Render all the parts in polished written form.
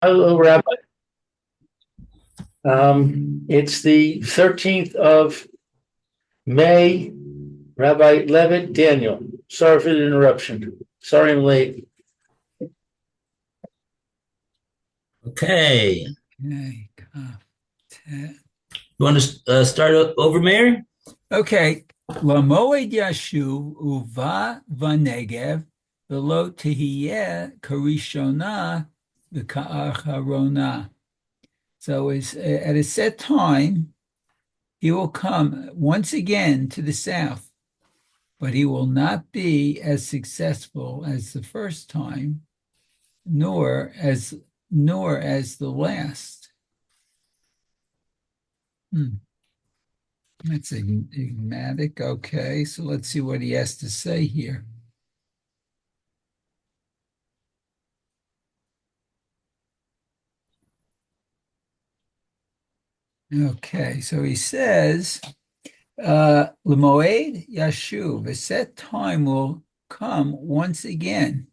Hello, Rabbi. It's the 13th of May. Rabbi Levitt, Daniel. Sorry for the interruption. Sorry I'm late. Okay. Okay. You want to start over, Mary? Okay. Lamoed yashuv uva vanegev velo tehiyeh karishona v'ka'acharona. So at a set time, he will come once again to the south, but he will not be as successful as the first time, nor as the last. Hmm. That's enigmatic. Okay, so let's see what he has to say here. Okay, so he says, L'moed yashuv, a set time will come once again.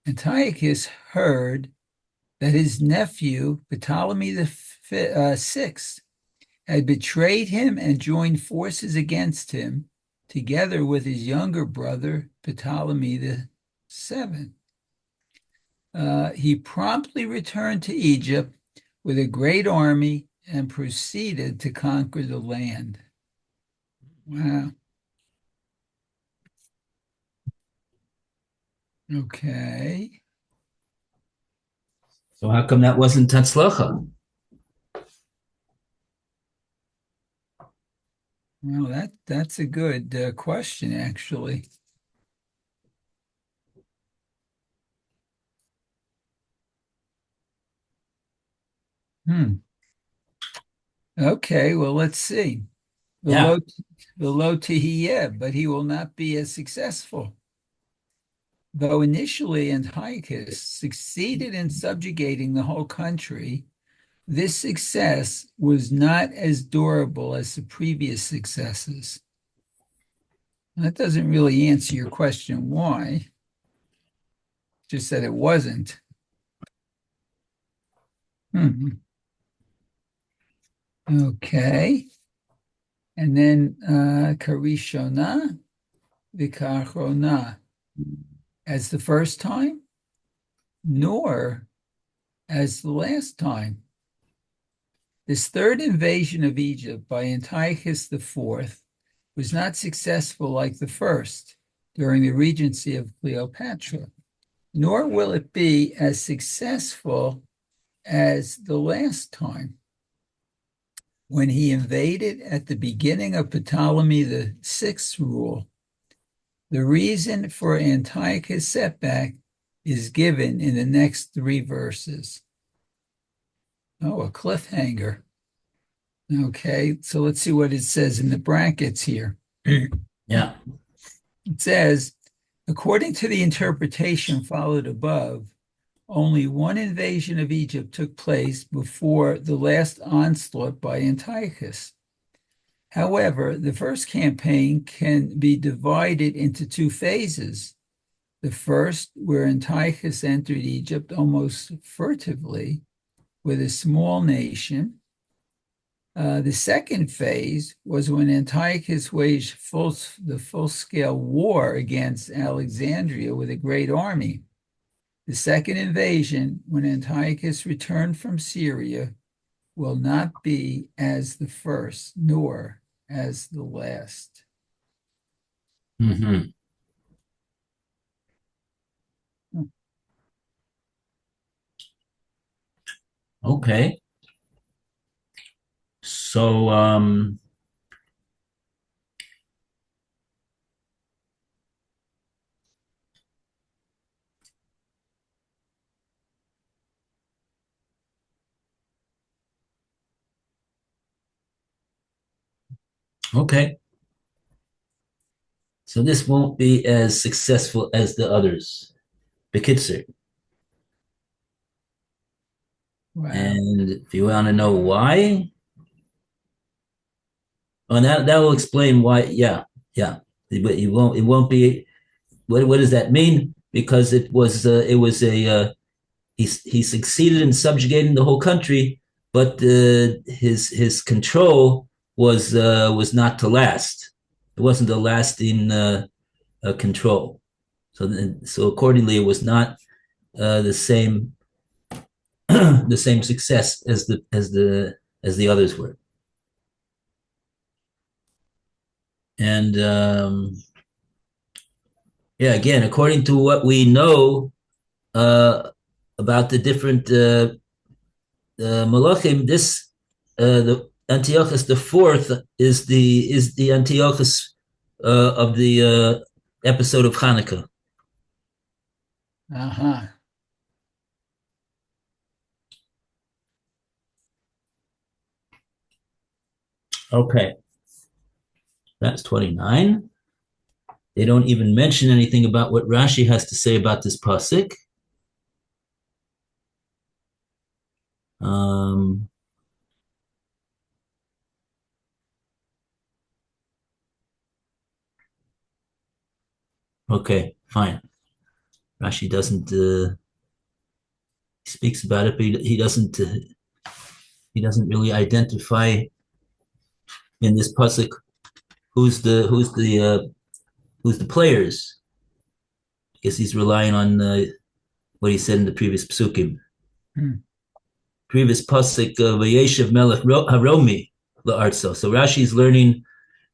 Antiochus heard that his nephew, Ptolemy the sixth, had betrayed him and joined forces against him, together with his younger brother, Ptolemy the seventh. He promptly returned to Egypt with a great army and proceeded to conquer the land. Wow. Okay. So how come that wasn't Tatzlacha? Well, that's a good question, actually. Hmm. Okay, well, let's see. Yeah. Below, below Tehiyeh, but he will not be as successful. Though initially Antiochus succeeded in subjugating the whole country, this success was not as durable as the previous successes. That doesn't really answer your question why, just that it wasn't. Hmm. Okay. And then Karishona, Vikarchona, as the first time, nor as the last time. This third invasion of Egypt by Antiochus IV was not successful like the first during the regency of Cleopatra, nor will it be as successful as the last time when he invaded at the beginning of Ptolemy the sixth rule. The reason for Antiochus' setback is given in the next three verses. Oh, a cliffhanger. Okay, so let's see what it says in the brackets here. Yeah. It says, according to the interpretation followed above, only one invasion of Egypt took place before the last onslaught by Antiochus. However, the first campaign can be divided into two phases. The first, where Antiochus entered Egypt almost furtively with a small nation. The second phase was when Antiochus waged the full-scale war against Alexandria with a great army. The second invasion, when Antiochus returned from Syria, will not be as the first, nor as the last. Hmm. Okay. So okay. So this won't be as successful as the others. Bekitzer. Wow. And if you want to know why, well, that will explain why. Yeah, yeah. It won't be. What does that mean? Because it was a he succeeded in subjugating the whole country, but his control was not to last. It wasn't a lasting control. So accordingly, it was not the same the same success as the others were. And yeah, again, according to what we know about the different Malachim, the Antiochus the fourth is the Antiochus of the episode of Hanukkah. Uh-huh. Okay, that's 29. They don't even mention anything about what Rashi has to say about this pasuk. Um, okay, fine. Rashi doesn't speaks about it, but he doesn't really identify in this pasuk who's the players. I guess he's relying on what he said in the previous psukim. Previous pasuk, Vayeshev Melech Haromi la'artso. So Rashi is learning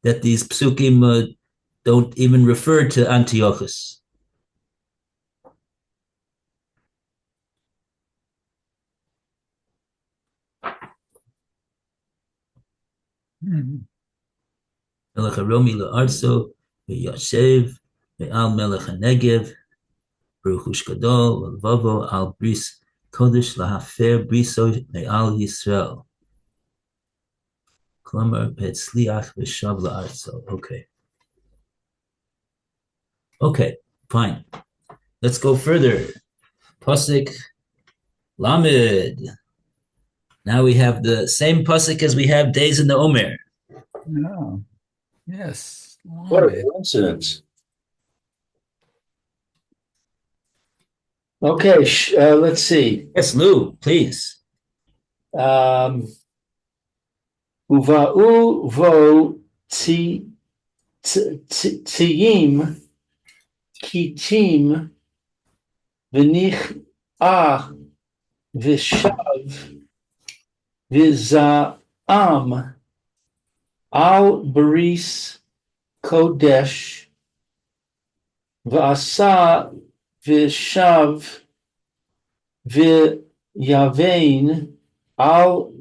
that these psukim don't even refer to Antiochus. Melech Haromi la'artso, Vayashev, Ve'al Melech HaNegev, Baruch Gadol, Vavo al Bris Kodesh lahafer briso me'al Yisrael. Klamar petzliach v'shav la'artso. Okay, fine. Let's go further. Pasuk Lamed. Now we have the same pasuk as we have days in the Omer. Oh, yes. What a coincidence. Okay, let's see. Yes, Lou, please. Uva'u vo tiyim kitim v'nich v'shav v'za'am al baris kodesh v'asa v'shav v'yavein al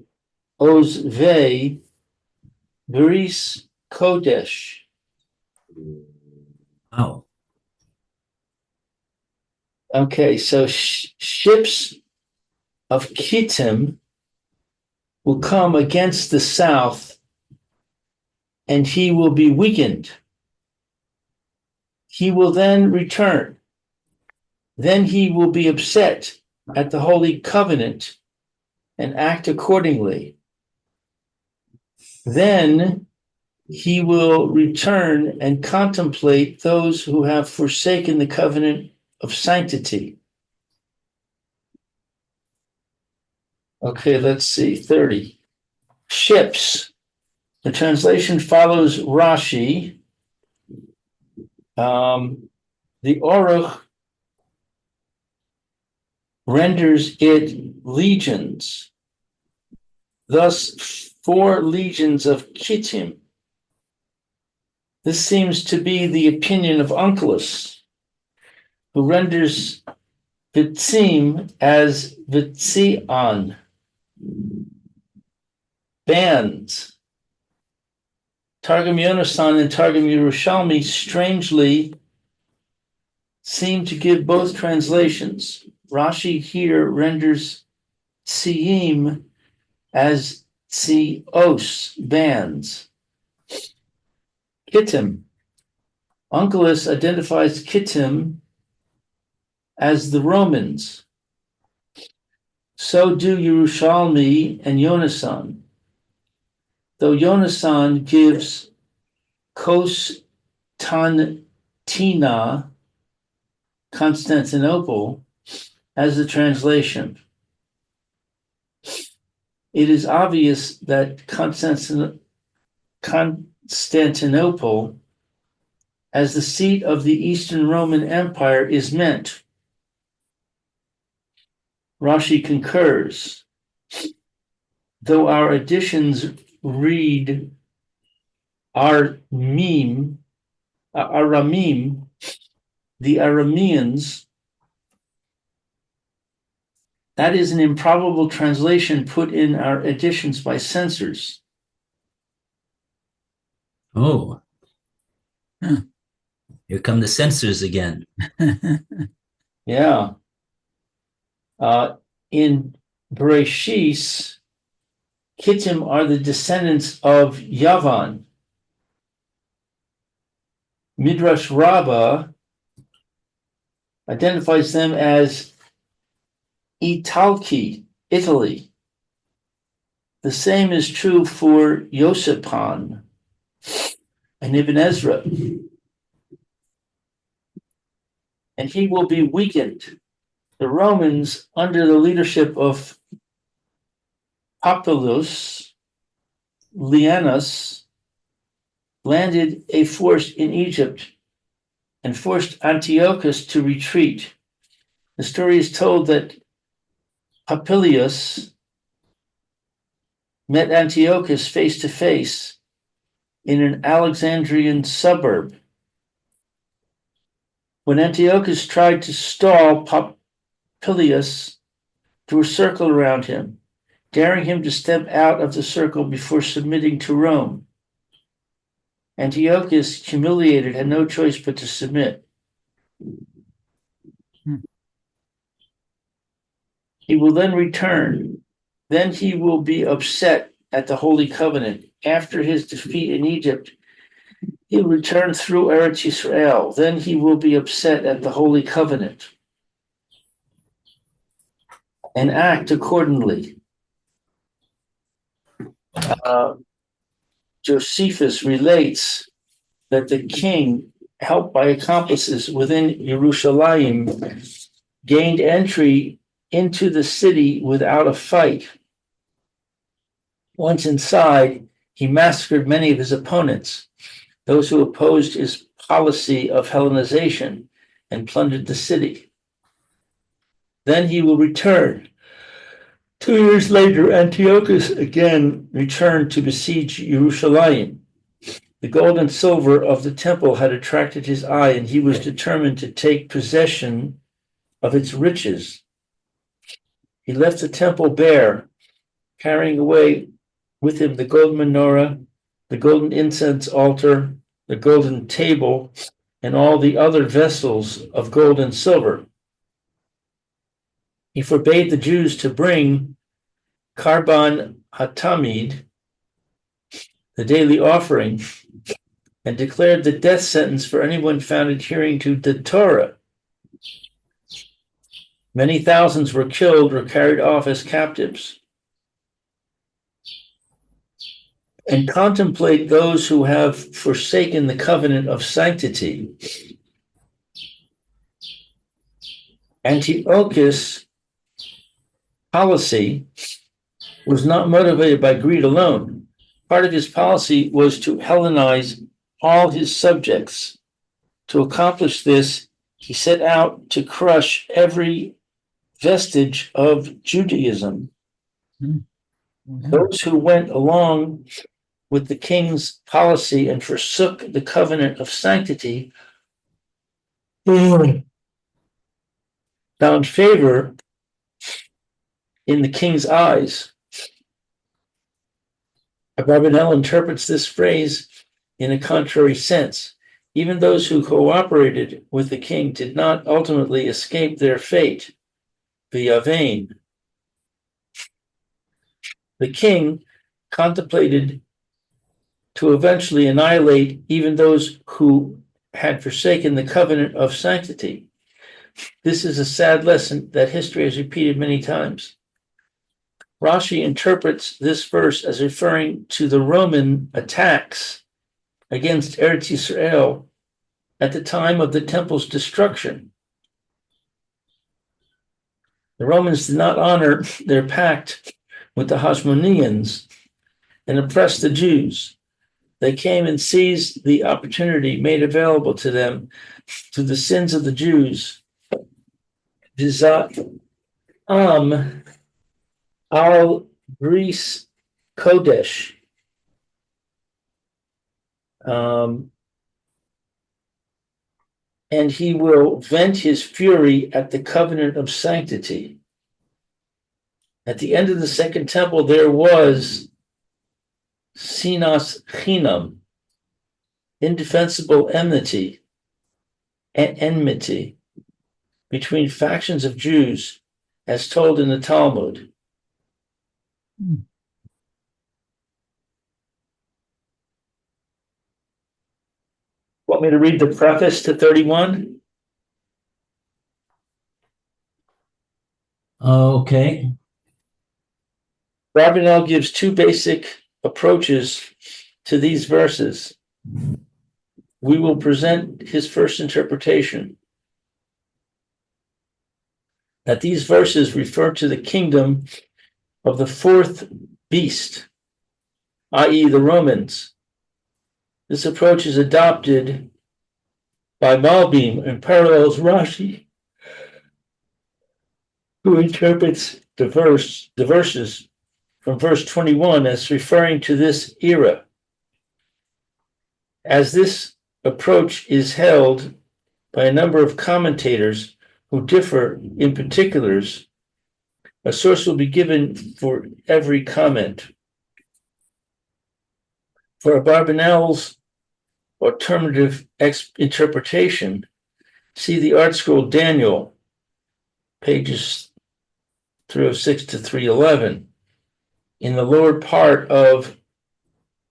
ozvei baris kodesh. Wow. Okay, so ships of Kittim will come against the south, and he will be weakened. He will then return. Then he will be upset at the Holy Covenant and act accordingly. Then he will return and contemplate those who have forsaken the covenant of sanctity. Okay, let's see, 30. Ships. The translation follows Rashi. The Aruch renders it legions. Thus, 4 legions of Kittim. This seems to be the opinion of Onkelos, who renders Vitzim as Vitzion, bands. Targum Yonasan and Targum Yerushalmi strangely seem to give both translations. Rashi here renders Tziyim as Tzios, bands. Kittim. Onkelos identifies Kittim as the Romans. So do Yerushalmi and Yonasan. Though Yonasan gives Constantina, Constantinople, as the translation. It is obvious that Constantinople, as the seat of the Eastern Roman Empire, is meant. Rashi concurs. Though our editions read Aramim, the Arameans, that is an improbable translation put in our editions by censors. Oh, here come the censors again. Yeah. In Bereshis, Kittim are the descendants of Yavan. Midrash Rabbah identifies them as Italki, Italy. The same is true for Yosipan and Ibn Ezra. And he will be weakened. The Romans, under the leadership of Populus Lianus, landed a force in Egypt and forced Antiochus to retreat. The story is told that Popilius met Antiochus face to face in an Alexandrian suburb. When Antiochus tried to stall Popilius, drew a circle around him, daring him to step out of the circle before submitting to Rome. Antiochus, humiliated, had no choice but to submit. He will then return. Then he will be upset at the Holy Covenant. After his defeat in Egypt, he'll return through Eretz Yisrael. Then he will be upset at the Holy Covenant and act accordingly. Josephus relates that the king, helped by accomplices within Yerushalayim, gained entry into the city without a fight. Once inside, he massacred many of his opponents, those who opposed his policy of Hellenization, and plundered the city. Then he will return. 2 years later, Antiochus again returned to besiege Yerushalayim. The gold and silver of the temple had attracted his eye, and he was determined to take possession of its riches. He left the temple bare, carrying away with him the golden menorah, the golden incense altar, the golden table, and all the other vessels of gold and silver. He forbade the Jews to bring Karban Hatamid, the daily offering, and declared the death sentence for anyone found adhering to the Torah. Many thousands were killed or carried off as captives. And contemplate those who have forsaken the covenant of sanctity. Antiochus' policy was not motivated by greed alone. Part of his policy was to Hellenize all his subjects. To accomplish this, he set out to crush every vestige of Judaism. Those who went along with the king's policy and forsook the covenant of sanctity found favor in the king's eyes. Abravanel interprets this phrase in a contrary sense. Even those who cooperated with the king did not ultimately escape their fate, v'yavein. The king contemplated to eventually annihilate even those who had forsaken the covenant of sanctity. This is a sad lesson that history has repeated many times. Rashi interprets this verse as referring to the Roman attacks against Eretz Yisrael at the time of the temple's destruction. The Romans did not honor their pact with the Hasmoneans and oppressed the Jews. They came and seized the opportunity made available to them through the sins of the Jews. Vizat al Bris Kodesh. And he will vent his fury at the covenant of sanctity. At the end of the second temple, there was sinas chinam, indefensible enmity between factions of Jews, as told in the Talmud. Want me to read the preface to 31? Okay. Rabinel gives two basic approaches to these verses. We will present his first interpretation, that these verses refer to the kingdom of the fourth beast, i.e., the Romans. This approach is adopted by Malbim and parallels Rashi, who interprets the verses from verse 21 as referring to this era. As this approach is held by a number of commentators who differ in particulars, a source will be given for every comment. For Abarbanel's alternative interpretation, see the art scroll Daniel, pages 306 to 311, in the lower part of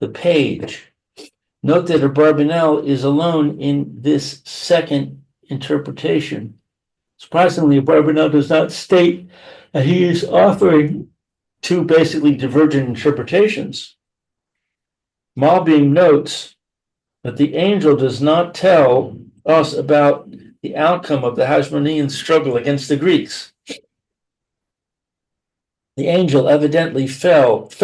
the page. Note that Abarbanel is alone in this second interpretation. Surprisingly, Abarbanel does not state that he is offering two basically divergent interpretations. Malbim notes that the angel does not tell us about the outcome of the Hasmonean struggle against the Greeks. The angel evidently felt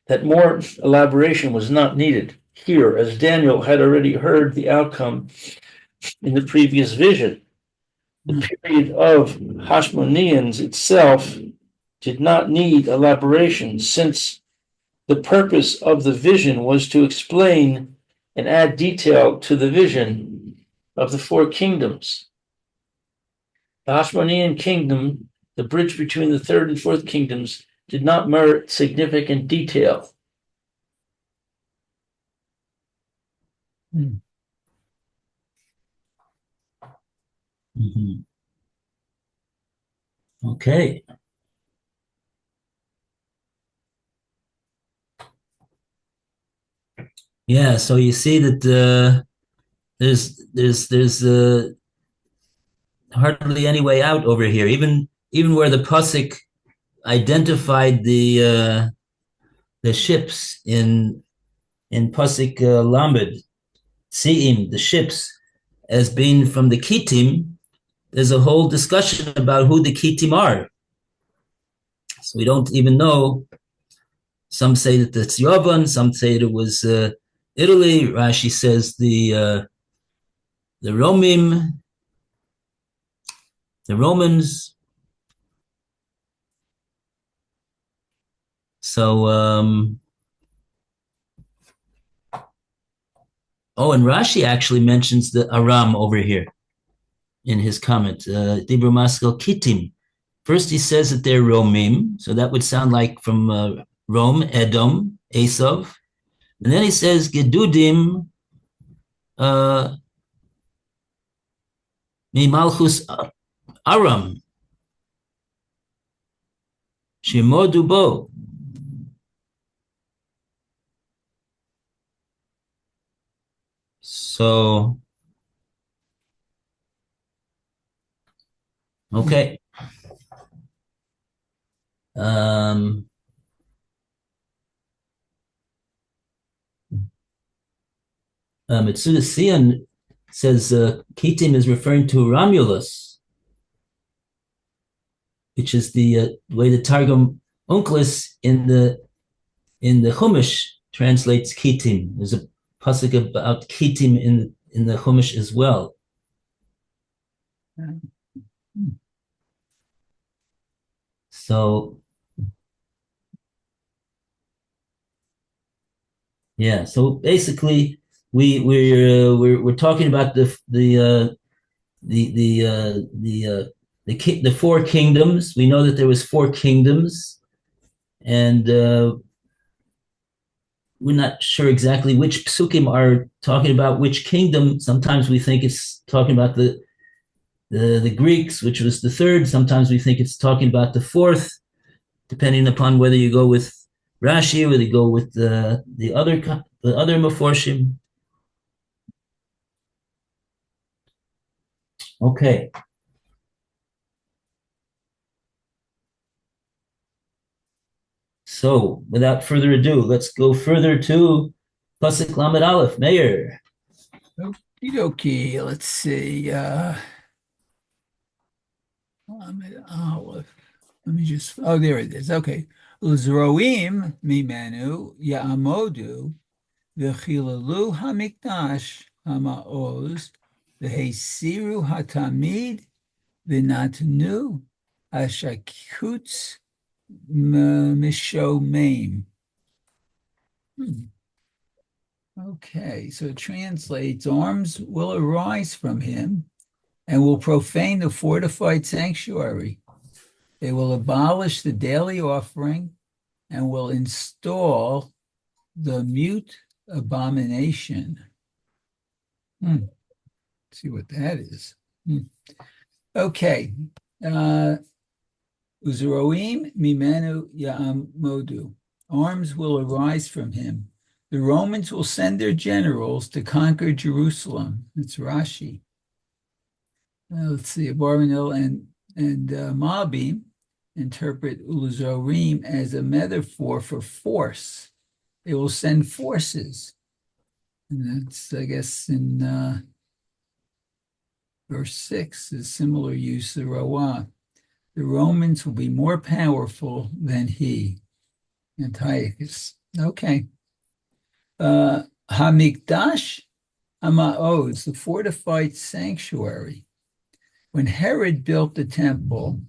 that more elaboration was not needed here, as Daniel had already heard the outcome in the previous vision. The period of Hasmoneans itself did not need elaboration, since the purpose of the vision was to explain and add detail to the vision of the four kingdoms. The Hasmonean kingdom, the bridge between the third and fourth kingdoms, did not merit significant detail. Mm-hmm. Okay. Yeah, so you see that there's hardly any way out over here. Even where the pasuk identified the ships in pasuk Lamed, Seim, the ships, as being from the Kittim, there's a whole discussion about who the Kittim are. So we don't even know. Some say that it's Yovan, some say that it was Italy. Rashi says the Romim, the Romans. So, and Rashi actually mentions the Aram over here in his comment. Dibur Maskal Kittim. First, he says that they're Romim, so that would sound like from Rome, Edom, Esav. And then he says Gedudim Mimalchus Aram, Shemo Dubo. So, okay. Mitsuda Sion says Kittim is referring to Romulus. which is the way the Targum Onkelos in the Chumash translates Kitim. There's a pasuk about Kitim in the Chumash as well. So yeah, so basically we're talking about the four kingdoms. We know that there was four kingdoms, and we're not sure exactly which psukim are talking about which kingdom. Sometimes we think it's talking about the Greeks, which was the third. Sometimes we think it's talking about the fourth, depending upon whether you go with Rashi or whether you go with the other Meforshim. Okay. So, without further ado, let's go further to Pasuk Lamed Aleph. Meir. Okie dokie. Let's see. Lamed Aleph. Let me just. Oh, there it is. Okay. Uzroim mimenu ya'amodu v'chilalu hamikdash hamaoz v'hesiru hatamid v'natnu ashakutz mishomeim. Okay, so it translates, arms will arise from him and will profane the fortified sanctuary. They will abolish the daily offering and will install the mute abomination. Let's see what that is. Okay. Uzroim mimenu ya'amodu. Arms will arise from him. The Romans will send their generals to conquer Jerusalem. It's Rashi. Let's see, Abarbanel and Malbim interpret Uzorim as a metaphor for force. They will send forces. And that's, I guess, in verse 6, is similar use of Rawah. The Romans will be more powerful than he. Antiochus. Okay. Hamikdash Amaoz, the fortified sanctuary. When Herod built the temple,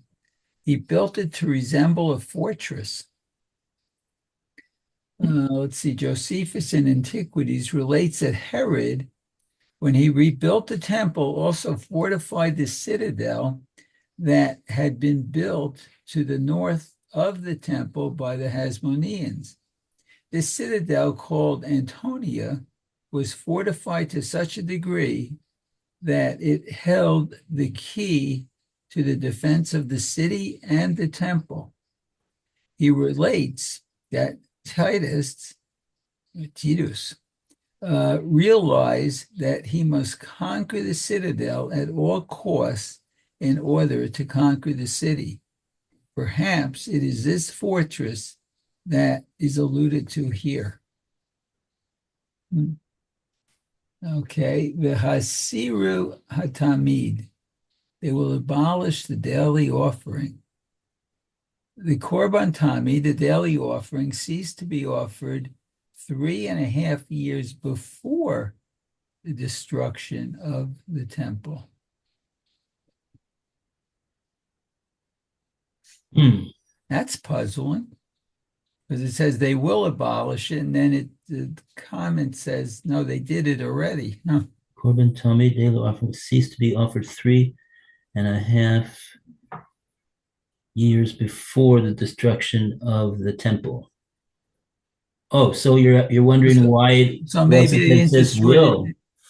he built it to resemble a fortress. Let's see, Josephus in Antiquities relates that Herod, when he rebuilt the temple, also fortified the citadel that had been built to the north of the temple by the Hasmoneans. This citadel, called Antonia, was fortified to such a degree that it held the key to the defense of the city and the temple. He relates that Titus realized that he must conquer the citadel at all costs in order to conquer the city. Perhaps it is this fortress that is alluded to here. Okay, the Hasiru Hatamid. They will abolish the daily offering. The Korban Tamid, the daily offering, ceased to be offered 3.5 years before the destruction of the temple. That's puzzling, because it says they will abolish it, and then the comment says, no, they did it already. No. Korban Tamid daily offering ceased to be offered 3.5 years before the destruction of the temple. Oh, so you're wondering why? So maybe they didn't destroy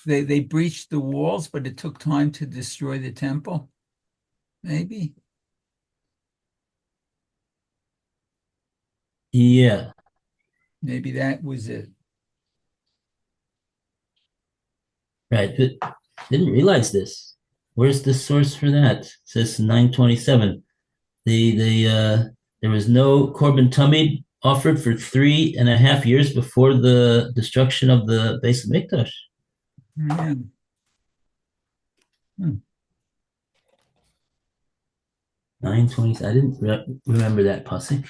it. They breached the walls, but it took time to destroy the temple. Maybe. Yeah. Maybe that was it. Right, but didn't realize this. Where's the source for that? It says 927. There was no Korban Tamid offered for 3.5 years before the destruction of the Beis Hamikdash. Yeah. 9:20. I didn't remember that pasuk.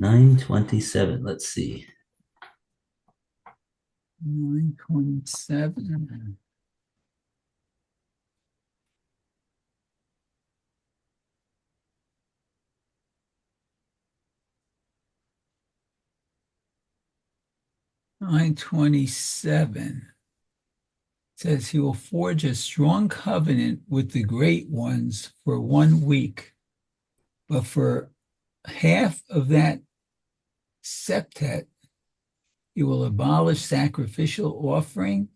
9:27. Let's see. 9:27. Nine 27 says he will forge a strong covenant with the great ones for 1 week, but for half of that septet, he will abolish sacrificial offering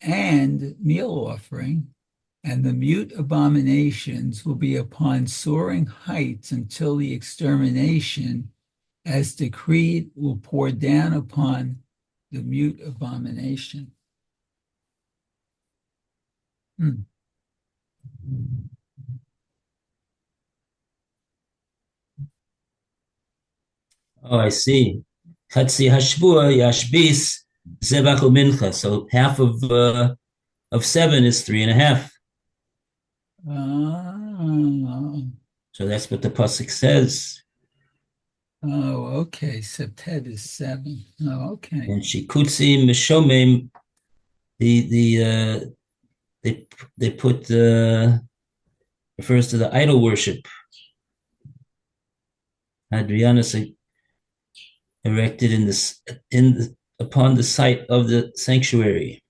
and meal offering, and the mute abominations will be upon soaring heights until the extermination, as decreed, will pour down upon the mute abomination. Hmm. Oh, I see. Chatzi hashvua yashbis zevach umincha. So half of 7 is 3.5. Oh, So that's what the pasuk says. oh, okay. Septet is 7. Oh, okay. And shikutzi mishomim. They put refers to the idol worship. Adrianus erected upon the site of the sanctuary.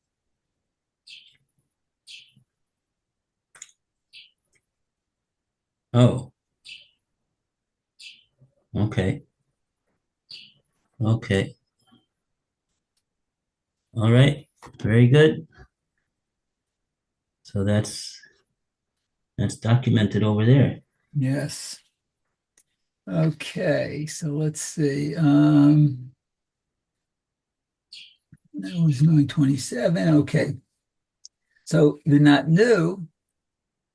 Oh, okay. Okay. All right. Very good. So that's documented over there. Yes. Okay, so let's see. That was 9:27. Okay. So the not new,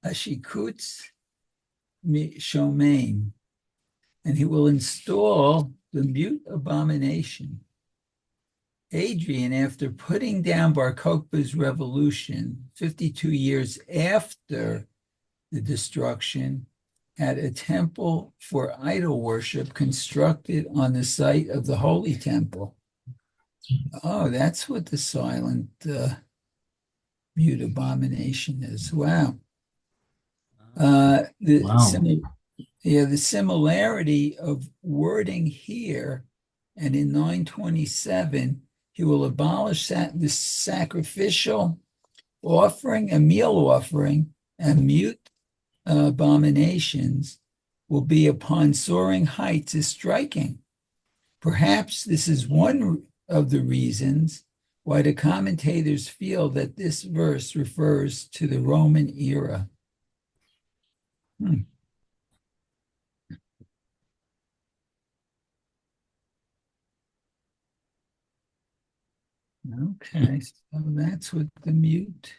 Ashikutz Shomain, and he will install the mute abomination. Adrian, after putting down Bar Kokhba's revolution 52 years after the destruction, had a temple for idol worship constructed on the site of the Holy Temple. Oh, that's what the silent mute abomination is. Wow. Wow. The similarity of wording here and in 9:27, he will abolish the sacrificial offering and meal offering and mute abominations will be upon soaring heights is striking. Perhaps this is one of the reasons why the commentators feel that this verse refers to the Roman era. Okay, so that's what the mute.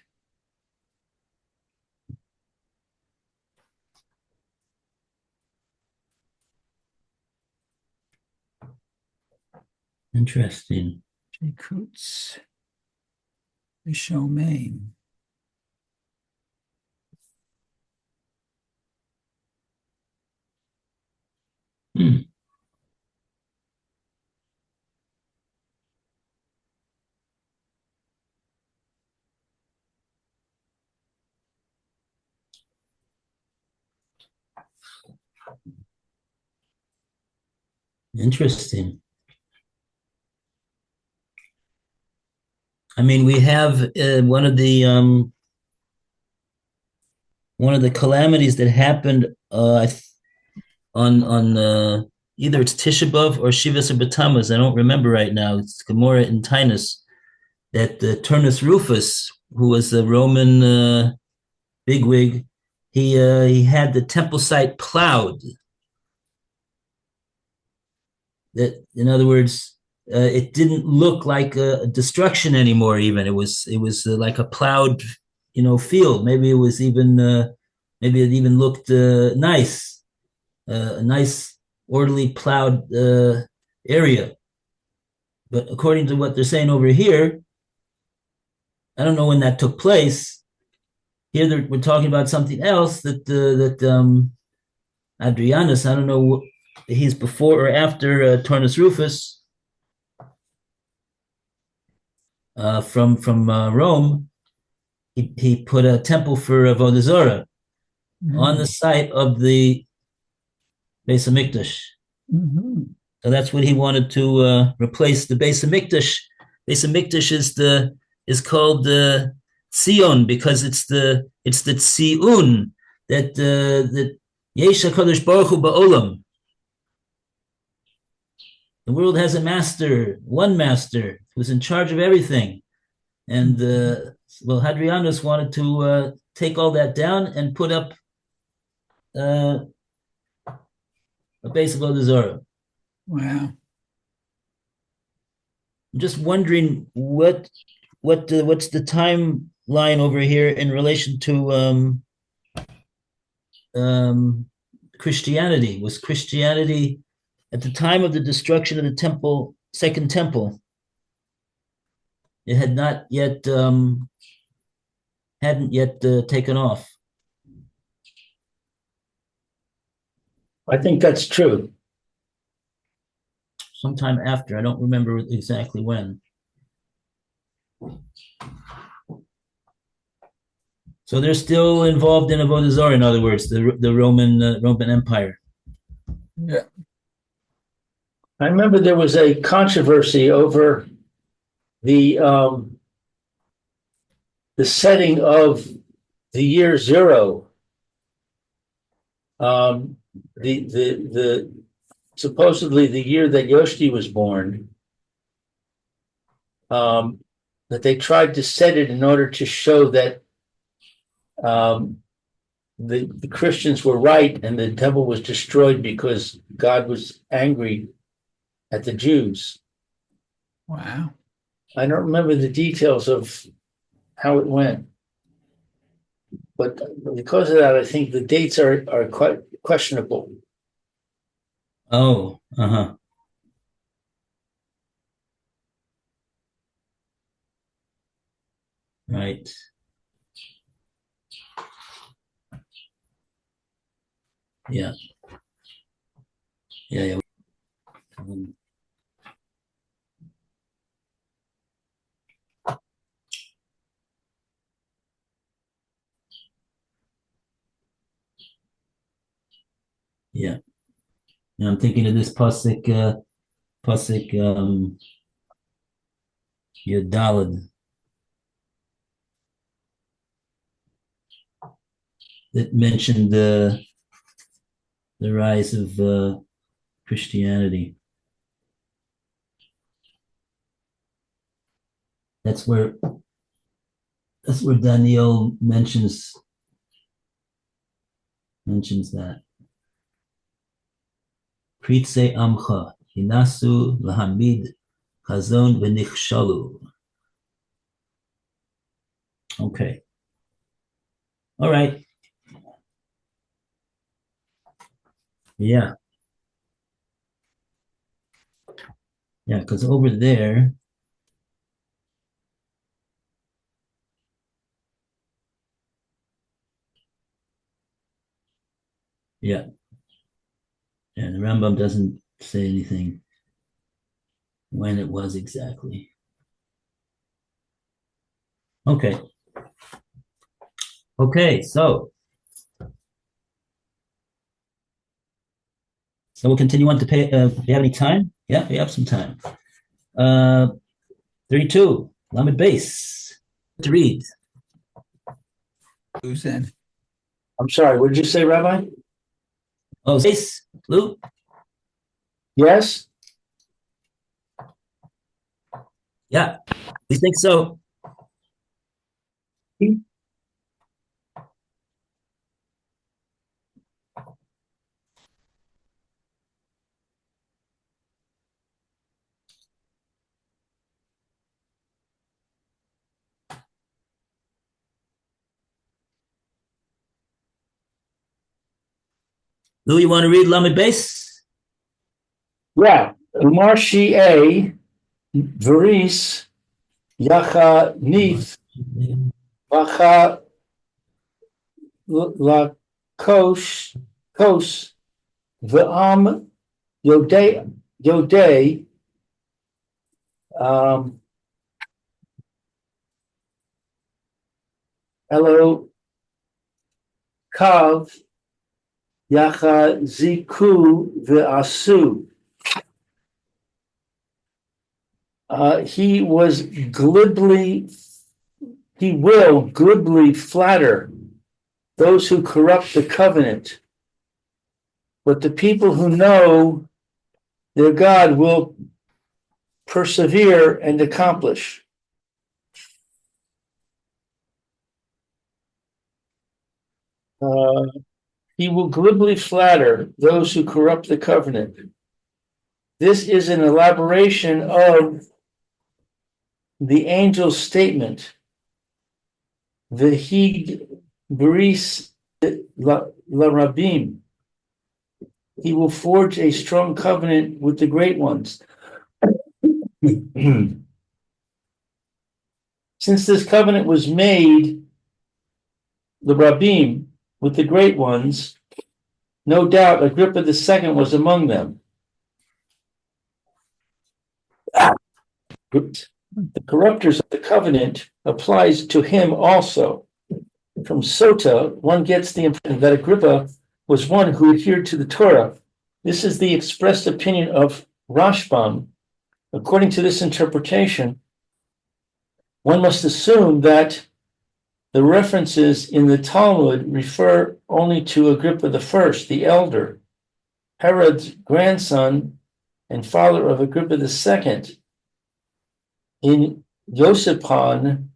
Interesting. Shikutz Shomain. Hmm. Interesting. I mean, we have one of the calamities that happened on either it's Tisha B'av or Shivas or B'Tammuz. I don't remember right now. It's Gemara in Tainus that Turnus Rufus, who was a Roman bigwig, he had the temple site plowed. That, in other words, it didn't look like a destruction anymore. Even it was like a plowed, field. Maybe it even looked nice, a nice orderly plowed area. But according to what they're saying over here, I don't know when that took place. Here we're talking about something else that Adrianus, I don't know, he's before or after Turnus Rufus from Rome. He put a temple for Avodah Zarah on the site of the Beis Hamikdash. Mhm. So that's what he wanted to replace the Beis Hamikdash. Beis Hamikdash is called Tzion because it's the Tzion that Yesh HaKadosh Baruch Hu Ba'olam. The world has a master, one master, who's in charge of everything. And Hadrianus wanted to take all that down and put up a base of Avodah Zarah. Wow. I'm just wondering what's the timeline over here in relation to Christianity? Was Christianity at the time of the destruction of the temple, second temple? It had not yet hadn't yet taken off. I think that's true. Sometime after, I don't remember exactly when. So they're still involved in Avodah Zarah, in other words, the Roman Empire. Yeah. I remember there was a controversy over the setting of the year zero. The supposedly the year that Yoshti was born. That they tried to set it in order to show that the Christians were right and the temple was destroyed because God was angry at the Jews. Wow. I don't remember the details of how it went, but because of that, I think the dates are quite questionable. Oh, uh-huh. Right. Yeah. Yeah. Um, yeah. And I'm thinking of this pasuk, Yodalad, that mentioned the rise of Christianity. That's where Daniel mentions that. Pritze Amcha, Hinasu Lahamid Chazon V'nichshalu. Okay. All right. Yeah. Yeah, because over there, yeah. And the Rambam doesn't say anything when it was exactly. Okay. Okay, so we'll continue on to pay. Do you have any time? Yeah, we have some time. 32, Lamed Base. To read. Who's in? I'm sorry, what did you say, Rabbi? Oh, Base, Lou? Yes? Yeah, we think so. Lou, you want to read Lamed Base? Yeah. Umar Shi'e, Veris, Yacha Nith, Vacha Lakos, Kos, V'am Yodei Elo Kav Yachaziku V'asu. He will glibly flatter those who corrupt the covenant, but the people who know their God will persevere and accomplish. He will glibly flatter those who corrupt the covenant. This is an elaboration of the angel's statement, V'hig bris larabim. He will forge a strong covenant with the great ones. Since this covenant was made, the Rabbim, with the great ones, no doubt Agrippa II was among them. The corrupters of the covenant applies to him also. From Sota, one gets the impression that Agrippa was one who adhered to the Torah. This is the expressed opinion of Rashbam. According to this interpretation, one must assume that the references in the Talmud refer only to Agrippa I, the elder, Herod's grandson and father of Agrippa II. In Yosipon,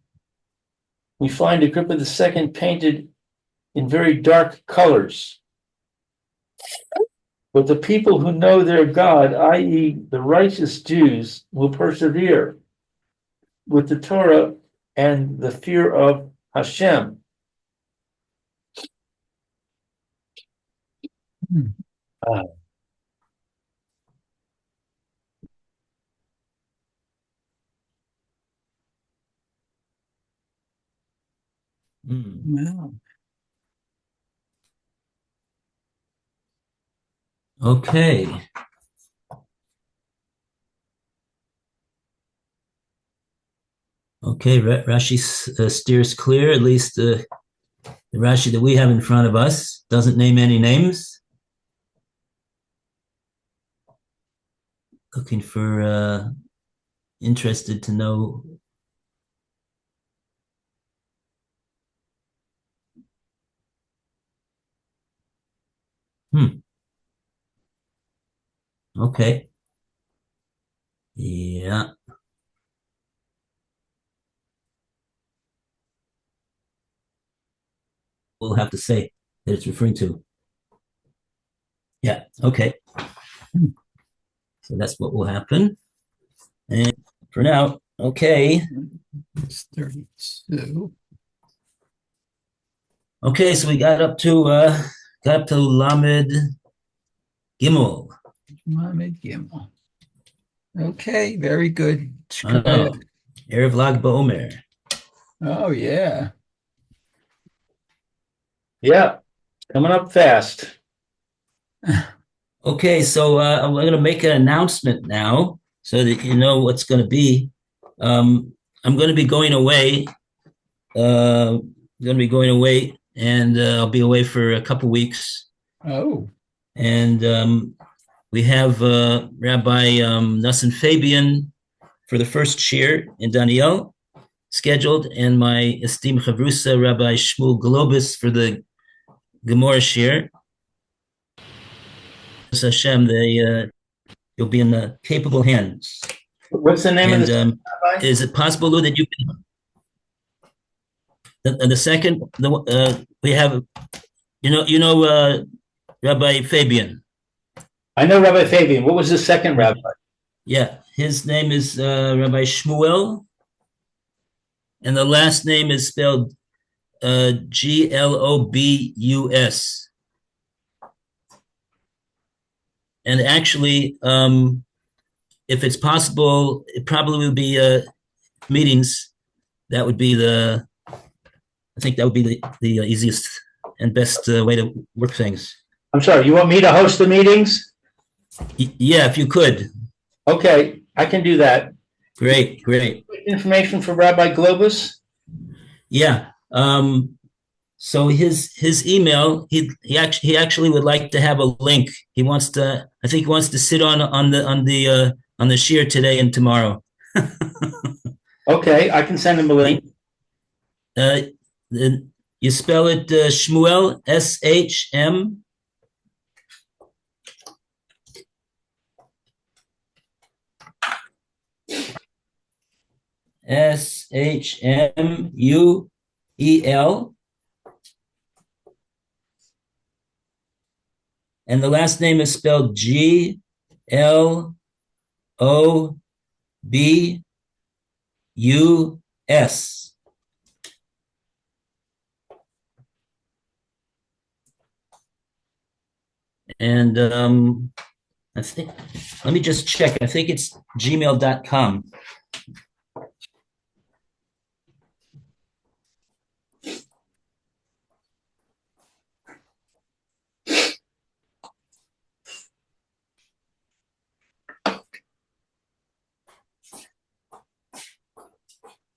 we find Agrippa II painted in very dark colors. But the people who know their God, i.e., the righteous Jews, will persevere with the Torah and the fear of Hashem. Wow. Okay. Okay, Rashi steers clear, at least the Rashi that we have in front of us doesn't name any names. Looking for, interested to know. Okay. Yeah. We'll have to say that it's referring to. Yeah, okay. So that's what will happen. And for now, okay. It's 32. Okay, so we got up to Lamed Gimel. Lamed Gimel. Okay, very good. Oh, Erev Lag BaOmer. Oh, yeah. Yeah, coming up fast. Okay, so I'm going to make an announcement now so that you know what's going to be. I'm going to be going away. And I'll be away for a couple weeks. Oh. And we have Rabbi Nassim Fabian for the first shir in Daniel scheduled, and my esteemed Chavrusa, Rabbi Shmuel Globus, for the Gemara shir. Hashem, you'll be in the capable hands. What's the name of the is it possible, Lou, that you can? The second, we have, Rabbi Fabian. I know Rabbi Fabian. What was the second rabbi? Yeah, his name is Rabbi Shmuel, and the last name is spelled Globus. And actually, if it's possible, it probably would be meetings. That would be I think that would be the easiest and best way to work things. I'm sorry, you want me to host the meetings? Yeah, if you could. Okay, I can do that. Great, great. Information for Rabbi Globus? Yeah. So his email, he actually would like to have a link. He wants to, I think he wants to sit on the shear today and tomorrow. Okay, I can send him a link. Uh, you spell it Shmuel, S-H-M. S-H-M-U-E-L. And the last name is spelled Globus. And I think, let me just check. I think it's gmail.com.